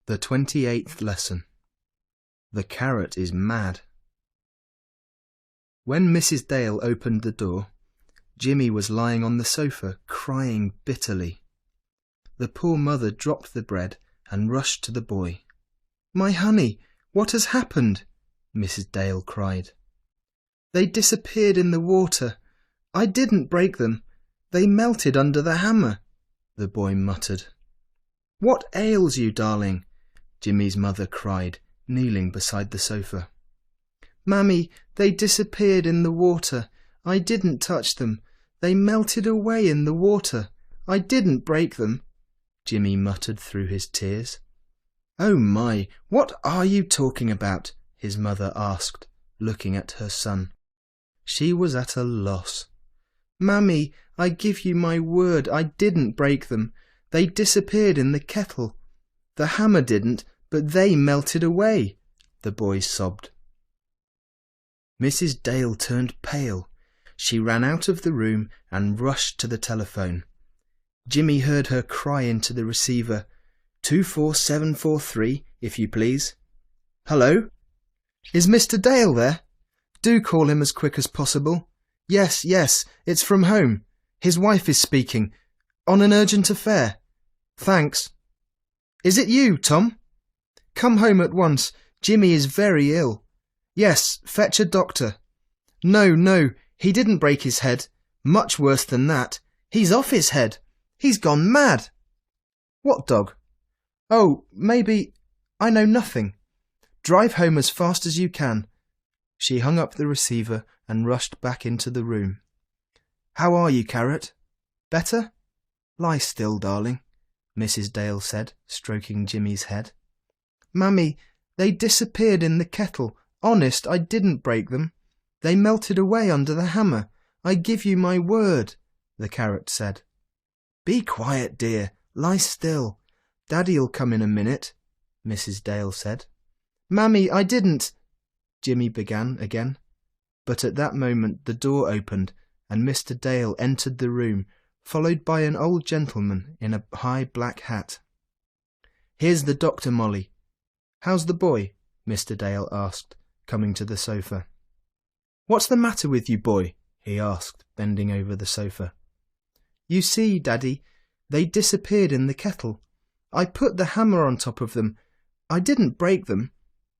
The 28th lesson. The carrot is mad. When Mrs. Dale opened the door, Jimmy was lying on the sofa, crying bitterly. The poor mother dropped the bread and rushed to the boy. "My honey, what has happened?" Mrs. Dale cried. "They disappeared in the water. I didn't break them. They melted under the hammer," the boy muttered. "What ails you, darling?" Jimmy's mother cried, kneeling beside the sofa. "Mammy, they disappeared in the water. I didn't touch them. They melted away in the water. I didn't break them," Jimmy muttered through his tears. "Oh my, what are you talking about?" his mother asked, looking at her son. She was at a loss. "Mammy, I give you my word I didn't break them. They disappeared in the kettle. The hammer didn't, but they melted away," the boy sobbed. Mrs. Dale turned pale. She ran out of the room and rushed to the telephone. Jimmy heard her cry into the receiver, "24743, if you please." "Hello? Is Mr. Dale there? Do call him as quick as possible." Yes, it's from home. His wife is speaking. On an urgent affair. Thanks. Is it you, Tom? Come home at once. Jimmy is very ill. Yes, fetch a doctor. No, he didn't break his head. Much worse than that. He's off his head. He's gone mad. What dog? Oh, maybe... I know nothing. Drive home as fast as you can. She hung up the receiver and rushed back into the room. How are you, Carrot? Better? Lie still, darling, Mrs. Dale said, stroking Jimmy's head. Mummy, they disappeared in the kettle. Honest, I didn't break them. They melted away under the hammer. I give you my word, the Carrot said. Be quiet, dear. Lie still. Daddy'll come in a minute, Mrs. Dale said. Mummy, I didn't, Jimmy began again. But at that moment the door opened and Mr. Dale entered the room, followed by an old gentleman in a high black hat. Here's the doctor, Molly. How's the boy? Mr. Dale asked, coming to the sofa. What's the matter with you, boy? He asked, bending over the sofa. You see, Daddy, they disappeared in the kettle. I put the hammer on top of them. I didn't break them.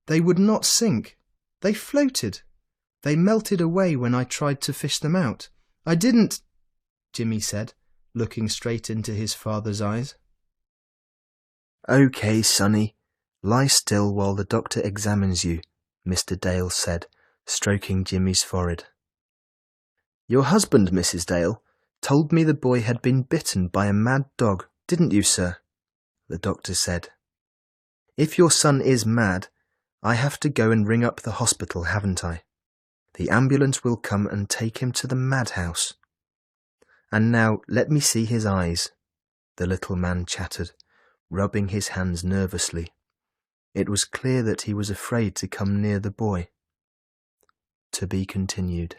They would not sink. They floated. They melted away when I tried to fish them out. I didn't, Jimmy said, looking straight into his father's eyes. Okay, Sonny, lie still while the doctor examines you, Mr. Dale said, stroking Jimmy's forehead. Your husband, Mrs. Dale, told me the boy had been bitten by a mad dog, didn't you, sir? The doctor said. If your son is mad, I have to go and ring up the hospital, haven't I? The ambulance will come and take him to the madhouse. And now let me see his eyes, the little man chattered, rubbing his hands nervously. It was clear that he was afraid to come near the boy. To be continued.